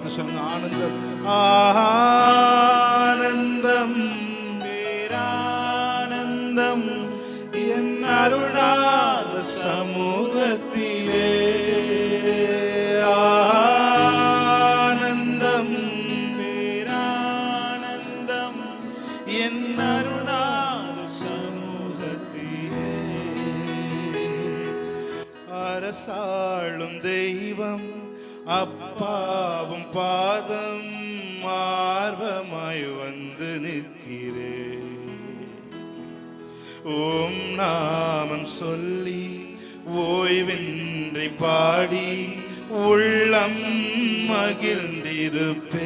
பார்த்து சொல்லுங்க, ஆனந்தம். ஆனந்தம் பேரானந்தம் என் அருளாளர் சமூகத்திலே. ஆனந்தம் பேரானந்தம் என் அருளாளர் சமூகத்திலே. அரசாளும் தெய்வம் அப்பாவும் பாதம் ஆர்வமாய் வந்து நிற்கிறேன். ஓம் நாமம் சொல்லி ஓய்வின்றி பாடி உள்ளம் மகிழ்ந்திருப்பேன்.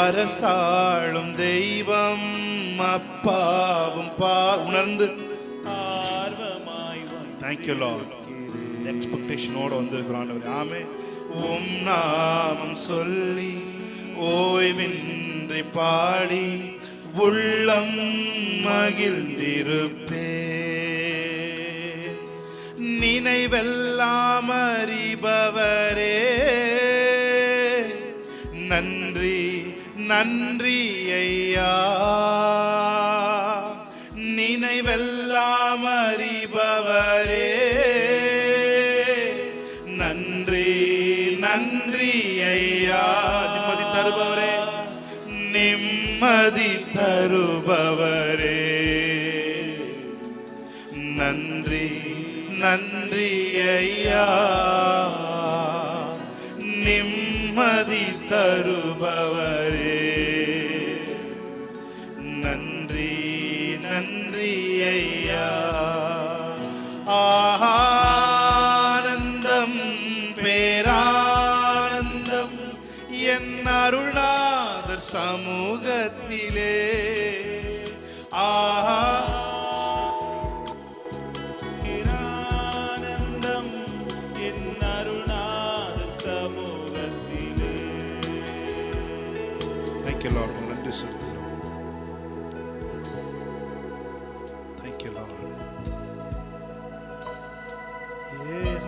அரசாளும் தெய்வம் அப்பாவும் உணர்ந்து ஆர்வமாய். Thank you Lord. எக்ஸ்பெக்டேஷனோட வந்திருக்கிறான். ஆமென். உம் நாமம் சொல்லி ஓய்வின்றி பாடி உள்ளம் மகிழ்ந்திருப்பேன். நினைவெல்லாம் அறிபவரே நன்றி நன்றி ஐயா. நினைவெல்லாம் அறிபவரே நன்றி நன்றி ஐயா. நிம்மதி தருபவரே, நிம்மதி தருபவரே நன்றி நன்றி ஐயா. நிம்மதி தருபவரே நன்றி நன்றி ஐயா. ஆனந்தம் பேரானந்தம் என் அருளாளர் சமூகத்திலே. பேரானந்தம் என் அருளாளர் சமூகத்திலே. Thank you Lord. நன்றி சொல்கிறோம். Thank you Lord.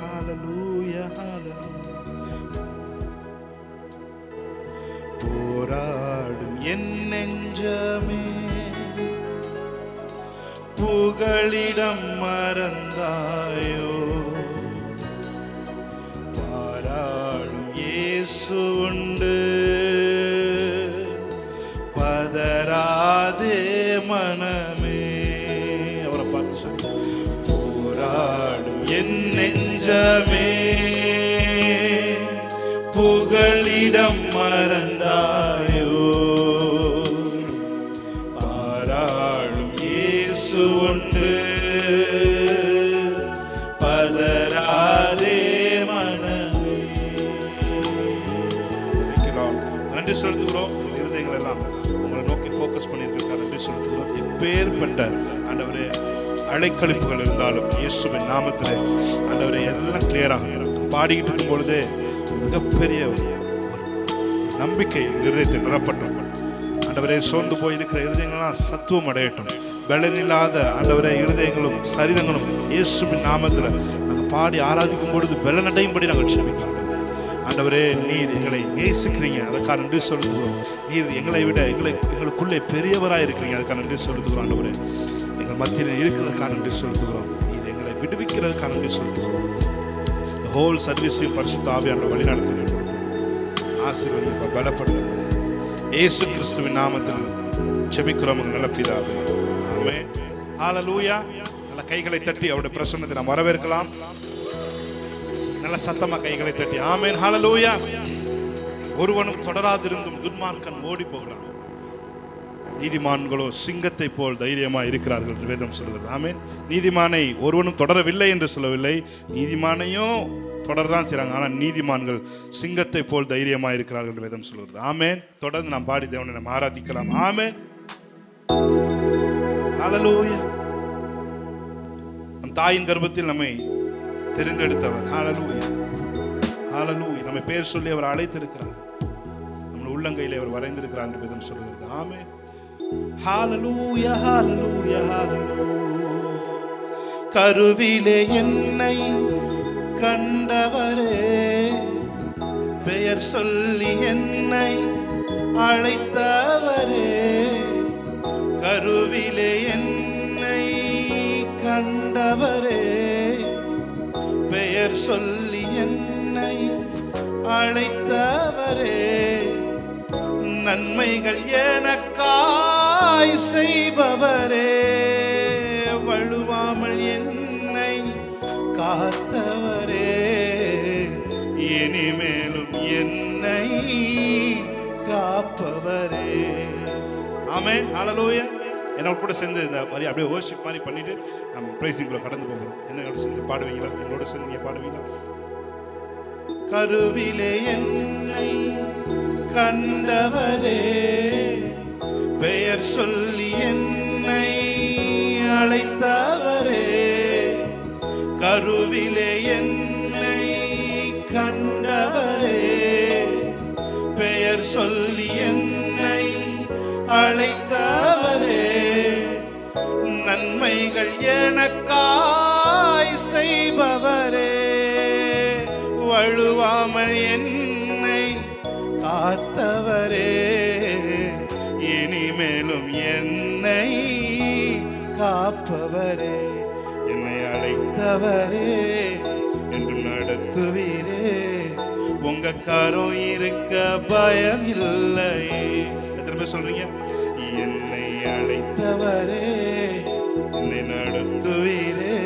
Hallelujah, hallelujah. போராடும் என் நெஞ்சமே புகழிடம் மறந்தாயோ. பாராடும் இயேசு உண்டு பதராதே மனமே. அவரை பார்த்து சொல்லு. போராடும் என் நெஞ்சமே புகழிடம் மறந்தாயோ. பாராளும் இயேசு உண்டு பதராதே மனமே. நன்றி செலுத்துகிறோம். இருதயங்கள் எல்லாம் உங்களை நோக்கி ஃபோக்கஸ் பண்ணியிருக்காங்க. நன்றி செலுத்துகிறோம். எப்பேற்பட்ட ஆண்டவரே அழைக்கழிப்புகள் இருந்தாலும் இயேசுவின் நாமத்திலே ஆண்டவரே எல்லாம் கிளியராக பாடிக்கிட்டு இருக்கும் பொழுதே மிகப்பெரிய ஒரு நம்பிக்கை இருதயத்தை நிரப்பட்டும். ஆண்டவரே சோர்ந்து போயிருக்கிற இருதயங்கள்லாம் சத்துவம் அடையட்டும். பலனில்லாத ஆண்டவரே இருதயங்களும் சரீரங்களும் இயேசுவின் நாமத்தில் நாங்கள் பாடி ஆராதிக்கும் பொழுது பலனடையும்படி நாங்கள் க்ஷமிக்கிறோம். ஆண்டவரே நீர் எங்களை நேசிக்கிறீங்க, அதுக்காக நன்றி சொல்லுகிறோம். நீர் எங்களை விட எங்களுக்குள்ளே பெரியவராக இருக்கிறீங்க, அதுக்காக நன்றி சொல்லுகிறோம். ஆண்டவரே எங்கள் மத்தியில் இருக்கிறதுக்காக நன்றி சொல்லுகிறோம். நீர் எங்களை விடுவிக்கிறதுக்காக நன்றி சொல்லுகிறோம். இந்த ஹோல் சர்வீஸையும் பரிசுத்த ஆவியானவர் வழி நடத்துகிறோம். ஆசீர்வதிங்க, பலப்படுத்துங்க. இயேசு கிறிஸ்துவின் நாமத்தில் ஜெபிக்கிறோம் நல்ல பிதாவே. ஆமென். ஹல்லேலூயா. நல்ல கைகளை தட்டி அவருடைய பிரசன்னத்தை நாம் வரவேற்கலாம். நல்ல சத்தமா கைகளை தட்டி ஆமென். ஹல்லேலூயா. ஒருவனும் தொடராதிருந்தும் துன்மார்க்கன் ஓடி போகிறான், நீதிமான்களோ சிங்கத்தை போல் தைரியமா இருக்கிறார்கள் என்று வேதம் சொல்கிறது. ஆமென். நீதிமானை ஒருவனும் தொடரவில்லை என்று சொல்லவில்லை, நீதிமானையும் தொடர்தான் செய்றாங்க. ஆனால் நீதிமான்கள் சிங்கத்தை போல் தைரியமா இருக்கிறார்கள் என்று வேதம் சொல்கிறது. ஆமென். தொடர்ந்து நாம் பாடி தேவனை நாம் ஆராதிக்கலாம். ஆமென். ஹல்லேலூயா. நம் தாயின் கர்ப்பத்தில் நம்மை தெரிந்தெடுத்தவர். ஹல்லேலூயா, ஹல்லேலூயா. நம்மை பேர் சொல்லி அவர் அழைத்திருக்கிறார், நம்ம உள்ளங்கையிலே அவர் வரைந்திருக்கிறார் என்று வேதம் சொல்கிறது. ஆமென். ஹல்லேலூயா, ஹல்லேலூயா, ஹல்லேலூயா. கருவிலே என்னை கண்டவரே, பெயர் சொல்லி என்னை அழைத்தவரே, கருவிலே என்னை கண்டவரே, பெயர் சொல்லி என்னை அழைத்தவரே, நன்மைகள் எனக்காய் செய்பவரே, வழுவாமல் என்னை காத்தவரே, இனிமேலும் என்னை காப்பவரே. ஆமென், ஹல்லேலூயா. என்னோட கூட சேர்ந்து இந்த மாதிரி அப்படியே வர்ஷிப் மாதிரி பண்ணிட்டு நம்ம பிரைசிங்குள்ள கடந்து போகிறோம். என்னோட சேர்ந்து பாடுவீங்களா? என்னோட சேர்ந்து நீங்க பாடுவீங்களா? கருவிலே என்னை கண்டவரே, பெயர் சொல்லி என்னை அழைத்தவரே, கருவிலே என்னை கண்டவரே, பெயர் சொல்லி என்னை அழைத்தவரே, நன்மைகள் எனக்காய் செய்பவரே, வழுவாமல் என்னை காத்தவரே, இனிமேலும் என்னை காப்பவரே, என்னை அழைத்தவரே, என்று நடத்துவீரே, உங்க கரம் இருக்க பயம் இல்லையே. எத்தனை பேர் சொல்றீங்க? என்னை அழைத்தவரே, என்னை நடத்துவீரே,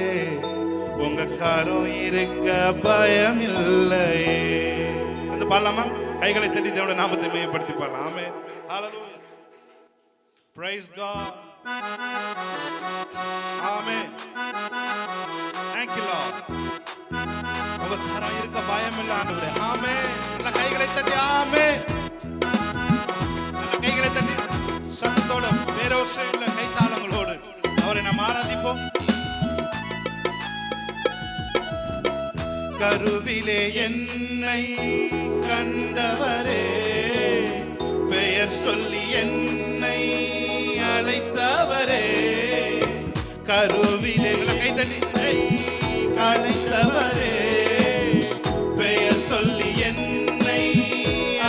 உங்க கரம் இருக்க பயம் இல்லையே. அந்த பாடலாமா? கைகளை தட்டி தேவனுடைய நாமத்தை மேம்படுத்தி பாடலாம். ஆமென், ஹல்லேலூயா. Praise God. Amen. Thank you Lord. உங்க கரம் இருக்க பயம் இல்ல ஆண்டவரே. ஆமென். நல்ல கைகளை தட்டி ஆமென். நல்ல கைகளை தட்டி சத்தத்தோட பேரோசையுள்ள கைத்தாளங்களோடு அவரை நாம் ஆராதிப்போம். கருவிலே என்னை கண்டவரே, பெயர் சொல்லி என்னை அழைத்தவரே, கருவிலே கைத்தட்டி அழைத்தவரே, பெயர் சொல்லி என்னை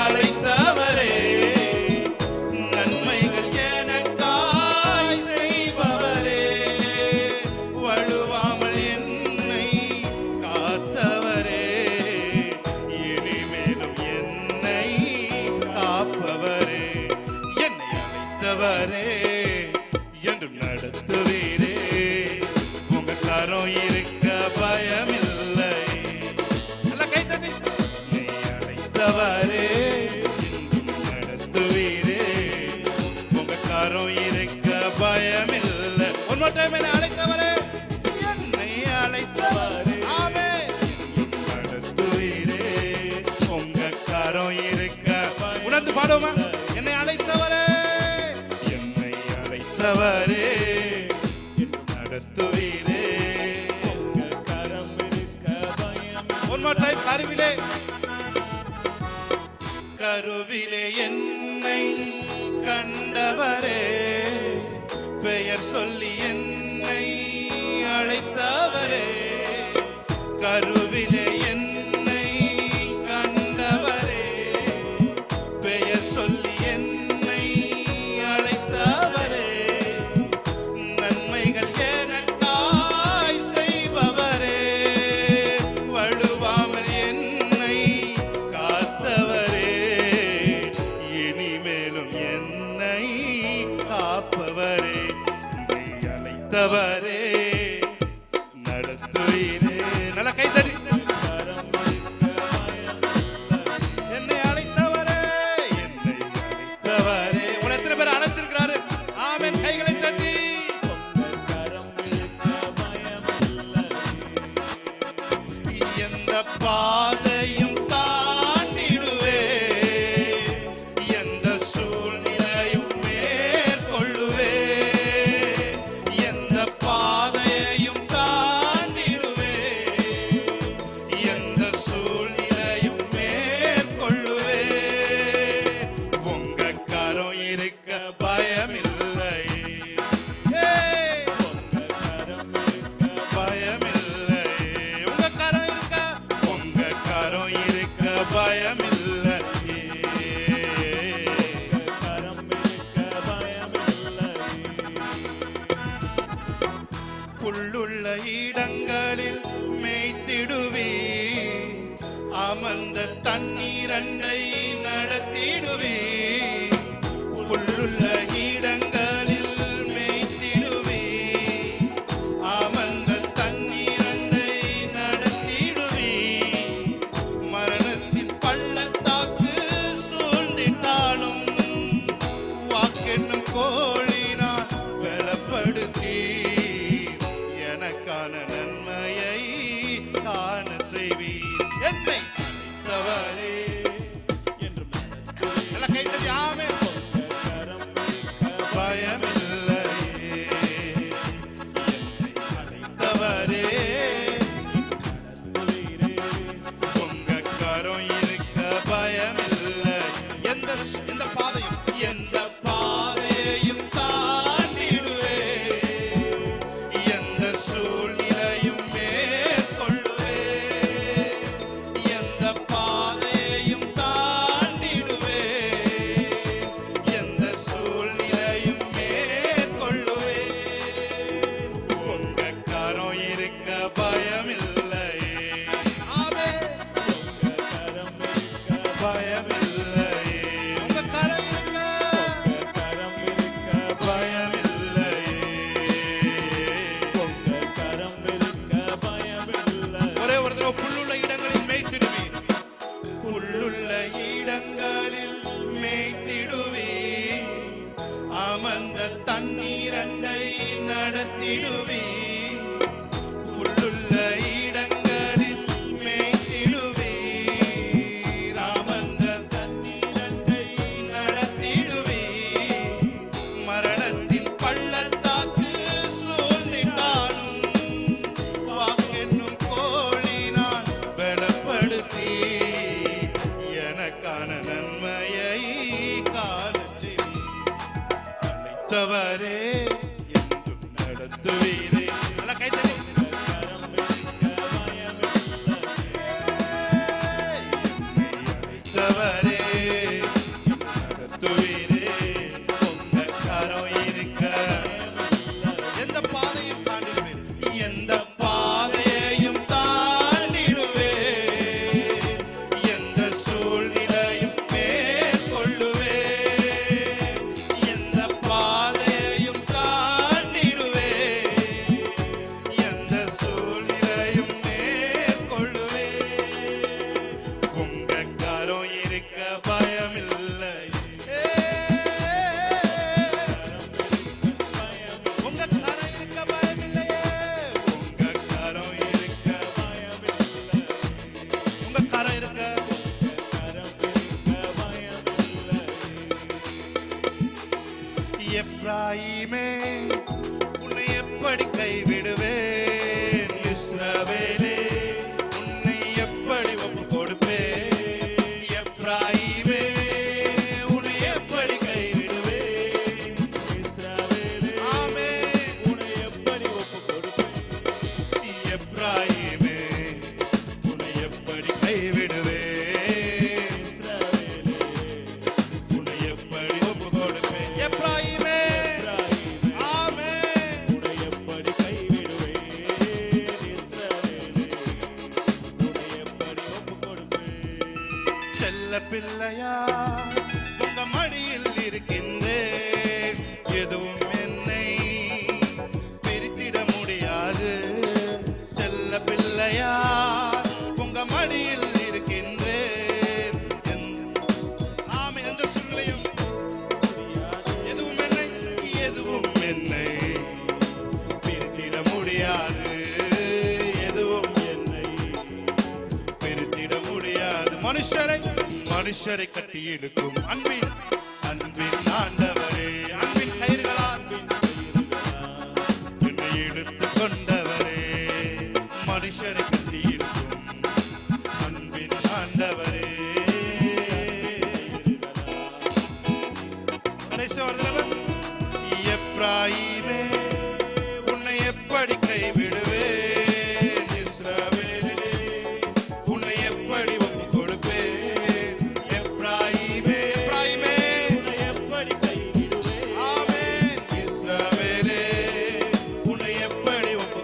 அழைத்தவரே, நன்மைகள் எனக்காய் செய்பவரே, வழுவாமல் என்னை காத்தவரே, இனிமேலும் என்னை காப்பவரே, என்னை அழைத்தவரே, என்றும் நடத்துவீரே, உங்க கரம் இருக்க பயமில்லை. நல்ல கைத்தட்டி என்னை அழைத்தவரே, என்றும் நடத்துவீரே, உங்க கரம் இருக்க பயமில்லை. One more time, என்னை அழைத்தவரே, என்னை அழைத்தவரே, ஆமென், நடத்துவீரே, உங்க கரம் இருக்க. உணர்ந்து பாடுவோமா? என்னை அழைத்தவரே, என்னை அழைத்தவரே, நடத்துவீரே, உங்க கரம் இருக்க பயம். One more time, கருவிலே கருவிலே என்னை கண்டவரே, பெயர் சொல்லி என்னை அழைத்தவரே, கருவிலே என்னை கண்டவரே, பெயர் சொல்லி என்னை அழைத்தவரே, நன்மைகள் எனக்காய் செய்பவரே, வழுவாமல் என்னை காத்தவரே, இனிமேலும் என்னை காப்பவரே, என்னை அழைத்தவரே, நடத்துவீரே. நல்ல கைத்தறி என்னை அழைத்தவரே, என்னை அழைத்தவரே. உங்களை எத்தனை பேர் அழைச்சிருக்கிறாரு? ஆமென், கைகளை தட்டி. எந்த பாதையும் தாண்டிடுவே, எந்த சூழ்நிலையும் மேற்கொள்ளுவே, எந்த பாதையையும் தாண்டிடுவே, எந்த சூழ்நிலையும் மேற்கொள்ளுவே, உங்க கரம் இருக்க பயமில்லை, உங்க கரம் இருக்க பயமில்லை, உங்க கரம் இருக்க, உங்க புல்லுள்ள இடங்களில் மேய்த்திடுவே, அமர்ந்த தண்ணீர் அண்டை நடத்திடுவே. புல்லுள்ள இடங்களில் மேய்த்திடுவே, அமர்ந்த தண்ணீர் அண்டை நடத்திடுவே. மரணத்தின் பள்ளத்தாக்கு சூழ்ந்திட்டாலும் வாக்கென்னும் கோழினால் பலப்படுத்தி எனக்கான நன்மையை காண செய்வீர். என்னை அழைத்தவரே என்று எல்லாம் கைத்தறி ஆமே. பயமில்லையே, என்னை அழைத்தவரே உங்க கரம் இருக்க பயமில்லை. எந்த பாதையும் எந்த பாதையும் தாண்டிடுவே, எந்த சூழ்நிலையும் மேற்கொள்ளுவே. எந்த பாதையும் தாண்டிடுவே, எந்த சூழ்நிலையும் மேற்கொள்ளுவே. உங்க கரம் இருக்க பயமில்லையே. ஆமே, உங்க கரம் இருக்க பயமில்லையே. உங்க கரம் இருக்க பயமில்லையே. உங்க கரம் இருக்க பயமில்லை. ஒரே ஒரு தடவை புல்லுள்ள இடங்களில் மேய்த்திடுவீர். புல்லுள்ள இடங்களில் மேய்த்திடுவீர், அமர்ந்த தண்ணீர் அண்டை நடத்திடுவீர். புல்லுள்ள இடங்களில் மேய்த்திடுவீர், அமர்ந்த தண்ணீர் அண்டை நடத்திடுவீர். மரணத்தின் பள்ளத்தாக்கு சூழ்ந்திட்டாலும் வாக்கென்னும் கோழினால் பலப்படுத்தி எனக்கான நன்மையை காண செய்வீர். அழைத்தவரே என்றும் நடத்துவீரே. நல்லா கைத்தறி. அழைத்தவரே நடத்துவீரே, உங்க கரம் இருக்க எந்த பாதையும் தாண்டிடுவேன். எந்த பாதையையும் தாண்டிடுவே, எந்த சூழ்நிலையும் மேற்கொள்ளுவே. எந்த பாதையையும் தாண்டிடுவே, எந்த சூழ்நிலையும் மேற்கொள்ளுவே. உங்க கரம் இருக்க பயமில்லை. உங்க கரம் இருக்க பயமில்லையே. உங்க கரம் இருக்க பயமில்லை. உங்க கரம் இருக்க பயமில்லை. எப்ராயிமே உன்னை எப்படி கைவிடுவேன்? இஸ்ரவேலே உன்னை எப்படி ஒப்பு கொடுப்பேன்? எப்ராயிமே உன்னை எப்படி கைவிடுவேன்? இஸ்ரவேலே ஆமே உன்னை எப்படி ஒப்பு கொடுப்பேன்? எப்ராயிமே உன்னை எப்படி கைவிடுவேன்? இஸ்ரவேலே உன்னை எப்படி ஒப்பு கொடுப்பேன்? எப்ராயிமே ஆமே உன்னை எப்படி கைவிடுவேன்? இஸ்ரவேலே உன்னை எப்படி ஒப்பு கொடுப்பேன்? செல்ல பிள்ளையா உங்க மடியில் இருக்கின்றேன், எதுவும் என்னை பிரித்திட முடியாது. செல்ல பிள்ளையா உங்க மடியில் இருக்கின்றேன், ஆமே எந்த சூழ்நிலையும் எதுவும் என்னை பிரித்திட முடியாது. எதுவும் என்னை பிரித்திட முடியாது. மனுஷரை கட்டி இழுக்கும் அன்பின் ஆண்டவரே, அன்பின் கயிறுகளால் என்னை இழுத்து கொண்டவரே. மனுஷரை கட்டி இழுக்கும் அன்பின் ஆண்டவரே. எப்ராயிமே உன்னை எப்படி கைவிடுவேன்? இஸ்ரவேலே உன்னை எப்படி ஒப்பு கொடுப்பேன்? எப்ராயிமே உன்னை எப்படி கைவிடுவேன்? ஆமென். இஸ்ரவேலே உன்னை எப்படி ஒப்பு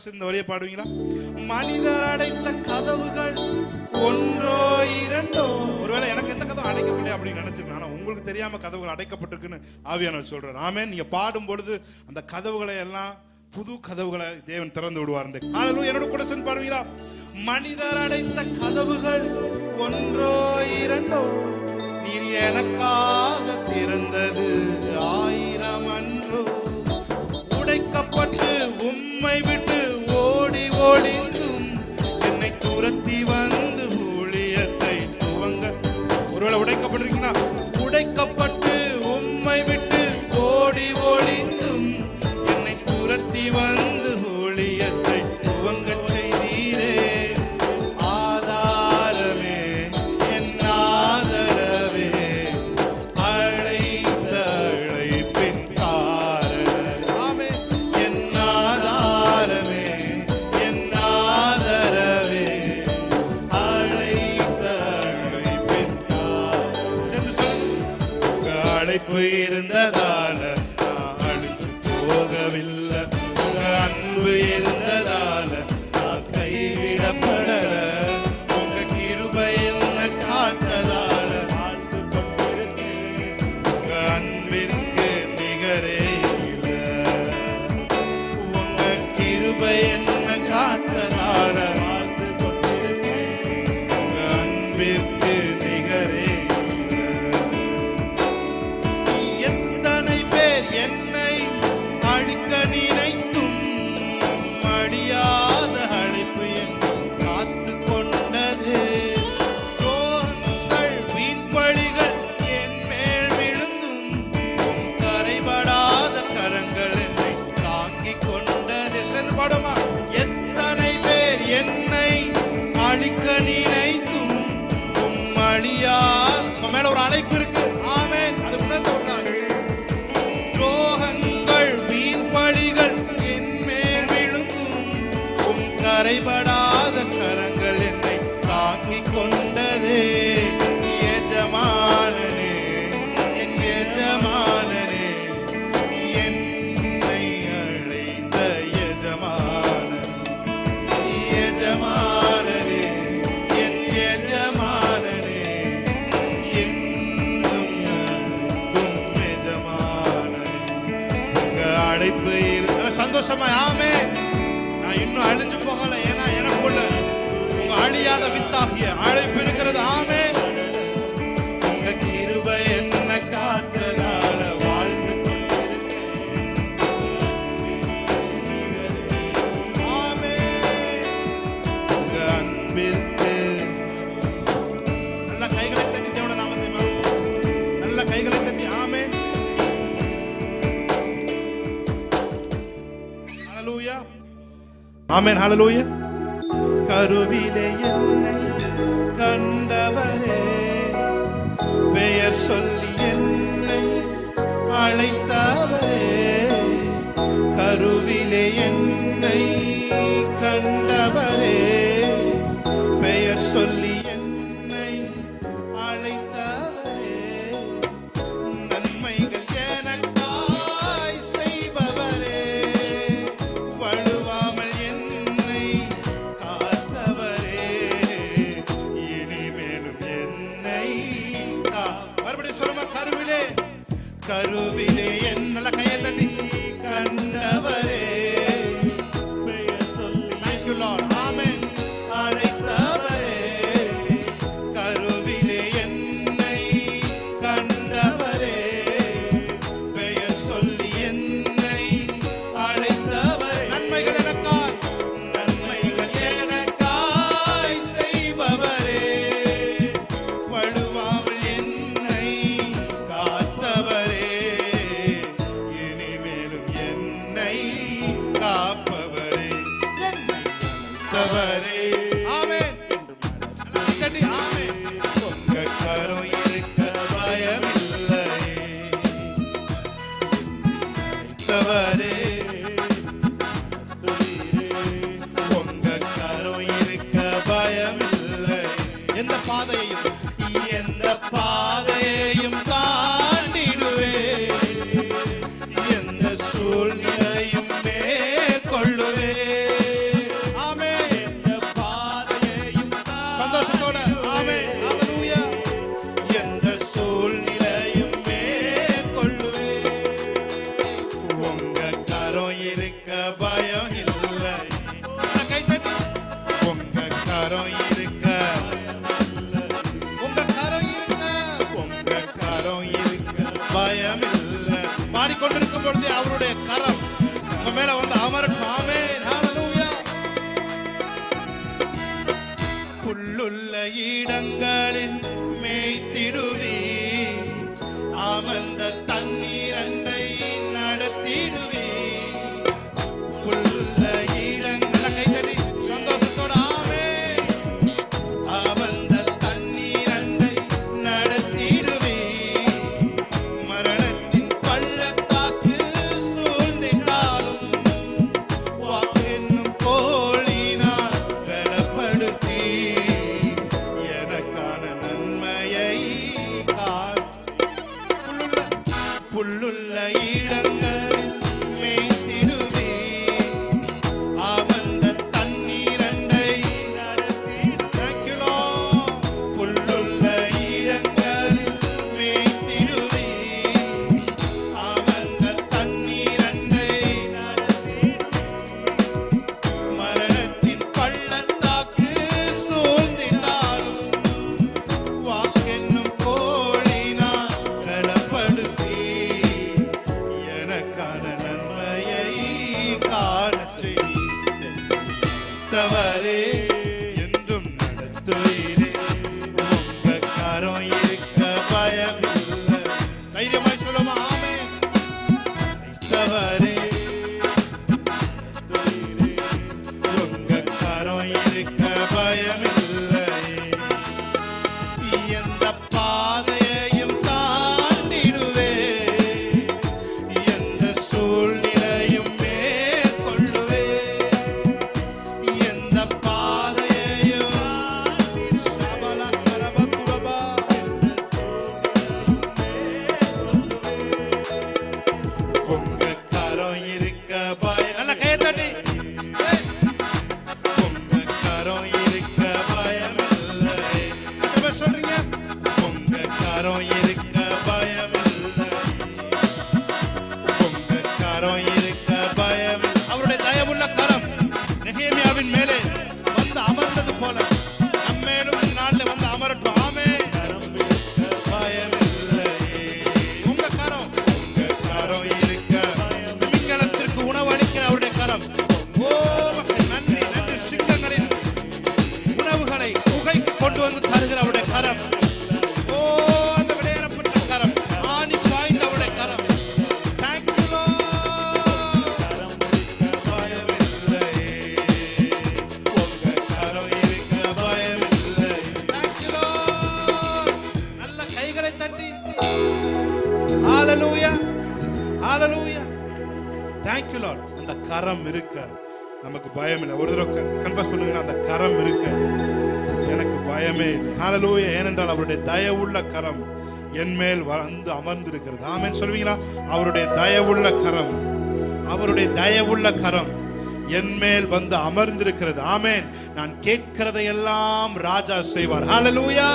சேர்ந்து இந்த வரியை பாடுவீங்களா? மனிதர் அடைத்த கதவுகள் ஒன்றோ இரண்டோ. ஒருவேளை எனக்கு எந்த கதவு அடைக்கப்பட்டே அப்படின்னு நினைச்சிருக்கேன். ஆனா உங்களுக்கு தெரியாம கதவுகள் அடைக்கப்பட்டிருக்குன்னு ஆவியானவர் சொல்றார். ஆமென். நீங்க பாடும் பொழுது அந்த கதவுகளை எல்லாம் புது கதவுகளை தேவன் திறந்து விடுவார். ஹல்லேலூயா. என்னோட கூட சேர்ந்து பாடுவீங்களா? மனிதர் அடைத்த கதவுகள் ஒன்றோ இரண்டோ, நீர் எனக்காக திறந்தது 1000 அன்றோ. உடைக்கப்பட்டு உம்மை விட்டு ஓடி ஒளிந்தும் என்னை துரத்தி வந்து ஊழியத்தை துவங்க. ஒருவேளை உடைக்கப்பட்டிருக்கீங்கன்னா, உடைக்கப்பட்டு உம்மை விட்டு ஓடி ஒளிந்தும் என்னை துரத்தி வந்து ஊழியத்தை துவங்க செய்தீரே. ஆதாரமே என் ஆதரவே, அழைத்த அழைப்பின் காரணமே. என் ஆதாரமே என் ஆதரவே, அழைத்த அழைப்பின் காரணமே. சென்று சொல்லு. உங்க அழைப்பு இருந்ததால நான் அழிஞ்சு போகவில்லை. உங்க அன்பு இருந்ததால நான் கைவிடப்படல. உங்க கிருபை என்ன காத்ததால வாழ்ந்து கொண்டிருக்கேன். உங்க அன்பிற்கு நிகரே இல்லை. உங்க கிருபை என்ன காத்ததால வாழ்ந்து கொண்டிருக்கேன். உங்க அன்பிற்கு நிகரே இல்லை. எத்தனை பேர் என்னை அழிக்க நினைத்தும் அழியாத அழைப்பு என்னை காத்து கொண்டது. துரோகங்கள் வீண் பழிகள் என் மேல் விழுந்தும் உம் கரைபடாத கரங்கள் என்னை தாங்கிக் கொண்டது. சேர்ந்து பாடுமா? எத்தனை பேர் என்னை அழிக்க நினைத்தும் உம் அழியா. உங்க மேல ஒரு அழைப்பு இருக்கு. ஆமென். அது உணர்ந்து கொண்டாங்க. துரோகங்கள் வீண் பழிகள் என் மேல் விழுந்தும் உம் கரைபடாத கரங்கள் என்னை தாங்கிக் கொண்டதே. எஜமானனே என் எஜமானனே, என்னை அழைத்த எஜமானனே. எஜமானனே என் எஜமானனே, என்னும் அழைத்தும் எஜமானனே. உங்க அழைப்பு சந்தோஷமா. ஆமே. நான் இன்னும் அழிஞ்சு போகல. ஏன்னா எனக்குள்ள உங்க அழியாத வித்தாகிய அழைப்பு இருக்கிறது. ஆமே. உங்க கிருபை என்ன காத்ததால வாழ்ந்து கொண்டிருக்கேன். ஆமே. உங்க அன்பிற்கு நல்ல கைகளை தட்டி தேவன நாமத்தை நல்ல கைகளை தட்டி. ஆமே. ஹல்லேலூயா. ஆமென். ஹல்லேலூயா. கருவிலே என்னை கண்டவரே, பெயர் சொல்லி என்னை அழைத்தவரே. கருவிலே என்னை கண்டவரே, பெயர் சொல்லி என்னை அழைத்தவரே. நன்மைகள் எனக்காய் செய்பவரே, வழுவாமல் என்னை காத்தவரே. இனிமேலும் என்னை மறுபடியும் சொல்லுமா? கருவிலே கருவிலே என் நல்ல கையை தட்டி கண்டவரே, பெயர் சொல்லி. Thank you Lord. ஆமென். அழைத்தவரே. கருவிலே என்னை கண்டவரே, பெயர் சொல்லி என்னை அழைத்தவரே. நன்மைகள் எனக்காய் செய்பவரே, வழுவாமல் என்னை காத்தவரே. இனிமேலும் கரம் இருக்க பயமில்லை. பாடிக்கொண்டிருக்கும் பொழுதே அவருடைய கரம் உங்க மேல வந்து அமரட்டும். ஆமென். ஹல்லேலூயா. புல்லுள்ள இடங்களில் மேய்த்திடுவே, அமர்ந்த தண்ணீர் அண்டை நடத்திடுவே. புல்லுள்ள இடங்களை கைதடி சந்தோஷத்தோட ஆமென். அமர்ந்த தண்ணீர் அண்டை நடத்திடுவே. மரணத்தின் பள்ளத்தாக்கு சூழ்ந்திட்டாலும் வாக்கென்னும் கோலினால் பலப்படுத்தி எனக்கான நன்மையை புல்லுள்ள இடங்களில் மேய்த்திடுவே, அமர்ந்த தண்ணீர் அண்டை நடத்திடுவே. புல்லுள்ள இடங்களில் மேய்த்திடுவே, அமர்ந்த தண்ணீர் அண்டை மரணத்தின் பள்ளத்தாக்கு சூழ்ந்திட்டாலும் வாக்கென்னும் கோலினால் பலப்படுத்தி எனக்கான நன்மையை காணச் செய்தவரே என்றும் நடத்துவீரே. உங்க கரம் இருக்க பயமில்லை. தைரியமாய் சொல்லுமா ஆமென். தவறே உங்க கரம் இருக்க பயமில்லை. எந்த பாதையையும் தாண்டிடுவே, எந்த சூழ்நிலையும் மேற்கொள்ளுவே. எந்த பாதையையும் சபல கரபகுரபா உங்க கரம் இருக்க நல்ல கையை தட்டி உங்க கரம் இருக்க பயமில்லை. எத்தனை சொல்றீங்க? உங்க கரம் இருக்க பயமில்லை. உங்க கரம் இருக்க பயமில்லை. அவருடைய தயவுள்ள கரம் நெகேமியாவின் மேலே வந்து அமர்ந்தது போல நம்மேலும் இந்த நாளில் வந்து அமரட்டும். ஆமென். பயமில்லை. உங்க கரம் இருக்க திமிங்கலத்திற்கு உணவு அளிக்கிற அவருடைய கரம். ஓ மக்கள் நன்றி நன்றி. சிங்கங்களின் உணவுகளை குகைக்கு கொண்டு வந்து தருகிற அவருடைய கரம். ஓ அந்த விடையேறப்பட்ட கரம், ஆணி பாய்ந்த அவருடைய கரம். Thank you Lord. பயமில்லை. உங்க கரம் இருக்க பயமில்லை. Thank you Lord. நல்ல கைகளை தட்டி ஹalleluya ஹalleluya. Thank you Lord. அந்த கரம் இருக்க நமக்கு பயம் இல்லை. ஒரு தடவை கன்ஃபஸ் பண்ணுங்க, அந்த கரம் இருக்க எனக்கு பயமே இல்லை. ஹalleluya. ஏனென்றால் அவருடைய தயவுள்ள கரம் என் மேல் வந்து அமர்ந்திருக்கிறது. ஆமென் சொல்வீங்களா? அவருடைய தயவுள்ள கரம், அவருடைய தயவுள்ள கரம் என் மேல் வந்து அமர்ந்திருக்கிறது. ஆமென். நான் கேட்கிறதையெல்லாம் ராஜா செய்வார். ஹalleluya.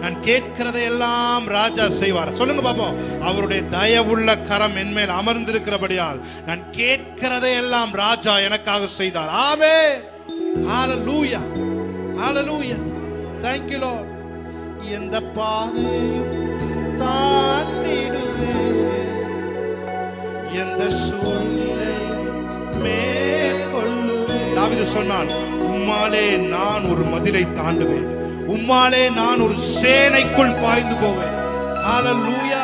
நான் கேட்கிறதையெல்லாம் ராஜா செய்வார். சொல்லுங்க பாப்போம். அவருடைய தயவுள்ள கரம் என் மேல் அமர்ந்திருக்கிறபடியால் நான் கேட்கிறதையெல்லாம் ராஜா எனக்காக செய்தார். ஆமென். ஹalleluya ஹalleluya. Thank you Lord. எந்த பாதையும் தாண்டிடுவே, எந்த சூழ்நிலையும் மேற்கொள்ளுவே. தாவீது சொன்னான், உம்மாலே நான் ஒரு மதிலை தாண்டுவேன், உம்மாலே நான் ஒரு சேனைக்குள் பாய்ந்து போவேன். ஹalleluya.